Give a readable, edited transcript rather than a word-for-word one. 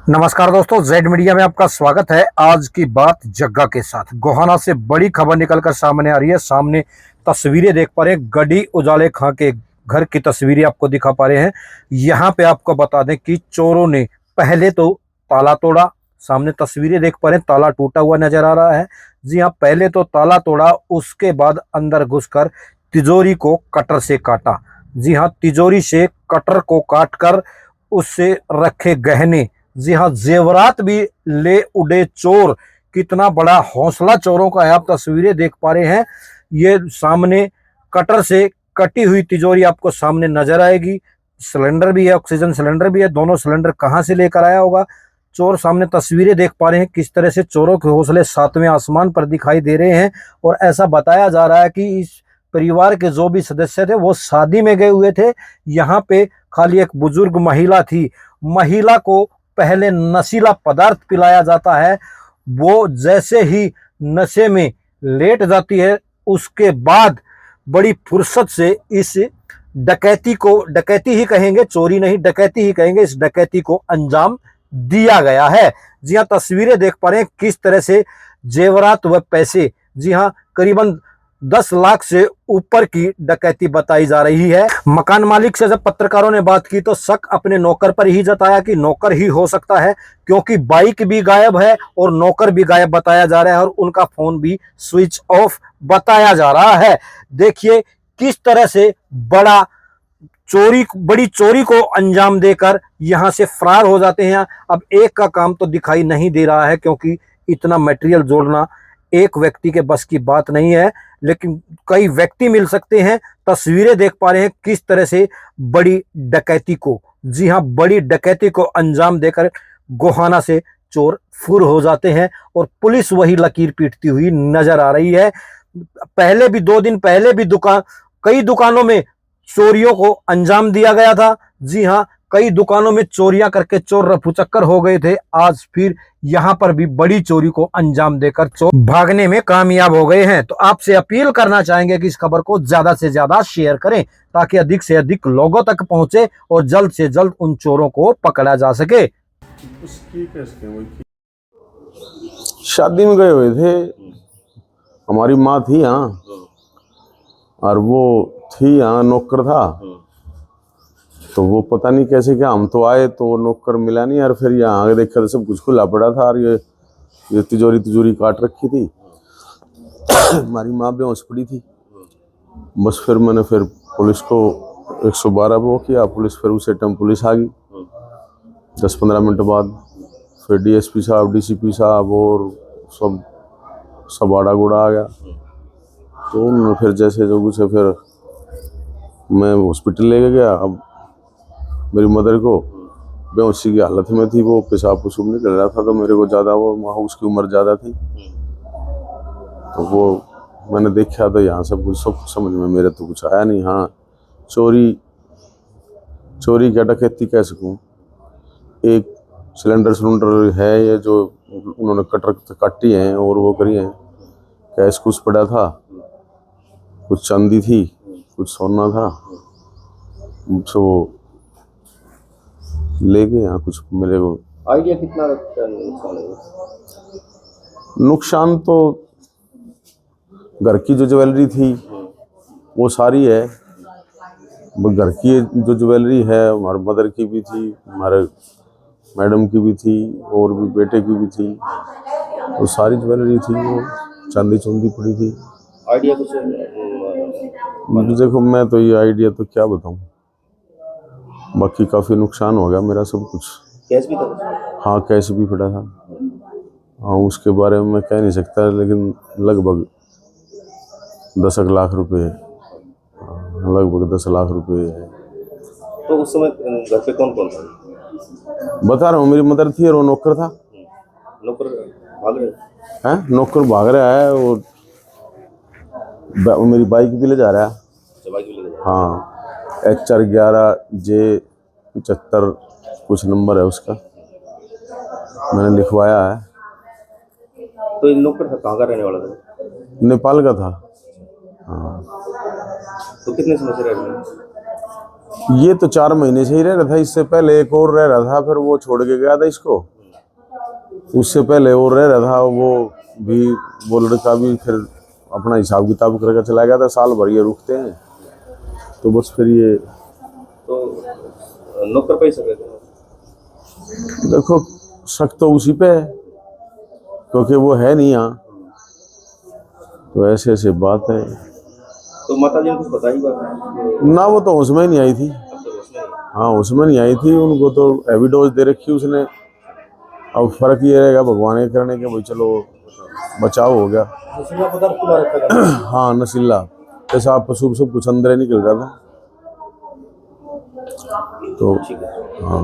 नमस्कार दोस्तों, Z media में आपका स्वागत है। आज की बात जग्गा के साथ गोहाना से बड़ी खबर निकलकर सामने आ रही है। सामने तस्वीरें देख पा रहे हैं, गढ़ी उजाले खां के घर की तस्वीरें आपको दिखा पा रहे हैं। यहाँ पे आपको बता दें कि चोरों ने पहले तो ताला तोड़ा। सामने तस्वीरें देख पा रहे हैं, ताला टूटा हुआ नजर आ रहा है। जी हाँ, पहले तो ताला तोड़ा, उसके बाद अंदर घुसकर तिजोरी को कटर से काटा। जी हाँ, तिजोरी से कटर को काट कर उससे रखे गहने, जी हाँ, जेवरात भी ले उड़े चोर। कितना बड़ा हौसला चोरों का है, आप तस्वीरें देख पा रहे हैं। ये सामने कटर से कटी हुई तिजोरी आपको सामने नजर आएगी। सिलेंडर भी है, ऑक्सीजन सिलेंडर भी है। दोनों सिलेंडर कहां से लेकर आया होगा चोर, सामने तस्वीरें देख पा रहे हैं। किस तरह से चोरों के हौसले सातवें आसमान पर दिखाई दे रहे हैं। और ऐसा बताया जा रहा है कि इस परिवार के जो भी सदस्य थे वो शादी में गए हुए थे। यहाँ पे खाली एक बुजुर्ग महिला थी। महिला को पहले नशीला पदार्थ पिलाया जाता है। वो जैसे ही नशे में लेट जाती है, उसके बाद बड़ी फुर्सत से इस डकैती को, डकैती ही कहेंगे, चोरी नहीं डकैती ही कहेंगे, इस डकैती को अंजाम दिया गया है। जी हाँ, तस्वीरें देख पा रहे हैं किस तरह से जेवरात व पैसे, जी हाँ, करीबन 10 लाख से ऊपर की डकैती बताई जा रही है। मकान मालिक से जब पत्रकारों ने बात की तो शक अपने नौकर पर ही जताया कि नौकर ही हो सकता है, क्योंकि बाइक भी गायब है और नौकर भी गायब बताया जा रहा है और उनका फोन भी स्विच ऑफ बताया जा रहा है। देखिए किस तरह से बड़ी चोरी को अंजाम देकर यहां से फरार हो जाते हैं। अब एक का काम तो दिखाई नहीं दे रहा है, क्योंकि इतना मटेरियल जोड़ना एक व्यक्ति के बस की बात नहीं है, लेकिन कई व्यक्ति मिल सकते हैं। तस्वीरें देख पा रहे हैं किस तरह से बड़ी डकैती को, जी हां, बड़ी डकैती को अंजाम देकर गोहाना से चोर फुर हो जाते हैं और पुलिस वही लकीर पीटती हुई नजर आ रही है। पहले भी 2 दिन पहले भी कई दुकानों में चोरियों को अंजाम दिया गया था। जी हां, कई दुकानों में चोरियां करके चोर रफूचक्कर हो गए थे। आज फिर यहां पर भी बड़ी चोरी को अंजाम देकर चोर भागने में कामयाब हो गए हैं। तो आपसे अपील करना चाहेंगे कि इस खबर को ज्यादा से ज्यादा शेयर करें, ताकि अधिक से अधिक लोगों तक पहुंचे और जल्द से जल्द उन चोरों को पकड़ा जा सके। शादी में गए हुए थे, हमारी माँ थी यहाँ और वो थी यहाँ, नौकर था। तो वो पता नहीं कैसे क्या, हम तो आए तो नौकर मिला नहीं। और फिर यहाँ आगे देखा तो सब कुछ खुला पड़ा था और ये तिजोरी काट रखी थी। हमारी माँ बेहोश पड़ी थी। बस फिर मैंने पुलिस को 112 वो किया। पुलिस फिर उसे टाइम पुलिस आ गई 10-15 मिनट बाद। फिर डीएसपी साहब, डीसीपी साहब और सब आड़ा गुड़ा आ गया। तो उन्होंने फिर जैसे जो कुछ है, फिर मैं हॉस्पिटल लेके गया। अब मेरी मदर को बेहोशी की हालत में थी, वो पेशाब पुसूब निकल रहा था। तो मेरे को ज़्यादा वो उसकी उम्र ज़्यादा थी, तो वो मैंने देखा तो यहाँ सब समझ में मेरे तो कुछ आया नहीं। हाँ, चोरी क्या डकैती कह सकूँ। एक सिलेंडर है ये जो उन्होंने कटर काटी हैं और वो करी हैं। कैश कुछ पड़ा था, कुछ चांदी थी, कुछ सोना था, तो ले गए। यहाँ कुछ मेरे को आइडिया कितना नुकसान है? नुकसान तो घर की जो ज्वेलरी थी वो सारी है। घर की जो ज्वेलरी है, हमारे मदर की भी थी, हमारे मैडम की भी थी और भी बेटे की भी थी। वो सारी ज्वेलरी थी, वो चांदी चूंदी पड़ी थी। आइडिया कुछ देखो, मैं तो ये आइडिया तो क्या बताऊं, बाकी काफ़ी नुकसान हो गया मेरा सब कुछ। कैश भी था? हाँ, कैश भी पड़ा था। हाँ, उसके बारे में मैं कह नहीं सकता, लेकिन लगभग 10 लाख रुपए, लगभग 10 लाख रुपए है। तो उस समय घर पे कौन कौन था? बता रहा हूँ, मेरी मदर थी और वो नौकर था। नौकर भाग रहे हैं? नौकर भाग रहा है और मेरी बाइक भी ले जा रहा है। हाँ, HR 11J75 कुछ नंबर है उसका, मैंने लिखवाया है। तो इन नौकर कहाँ का रहने वाला था? नेपाल का था। हाँ। तो कितने समय से रह रहे हैं? ये तो 4 महीने से ही रह रहा था। इससे पहले एक और रह रहा था, फिर वो छोड़ के गया था इसको। उससे पहले वो रह रहा था, वो भी, वो लड़का भी फिर अपना हिसाब किताब करके चला गया था। साल भर ये रुकते हैं, तो बस फिर ये तो नौकर पे ही सके थे। देखो, शक तो उसी पे है क्योंकि वो है नहीं यहाँ, तो ऐसे ऐसे बात है तो माता जी ने कुछ बताया ही बात ना। वो तो उसमें ही नहीं आई थी। अब तो उसमें हाँ, उसमें नहीं आई थी, उनको तो हैवी डोज दे रखी उसने। अब फर्क ये रहेगा भगवान के करने के, भाई चलो बचाव हो गया। हाँ, नशीला पेशाब पशु सब कुछ अंदर ही निकल रहा था। तो ठीक है। हाँ।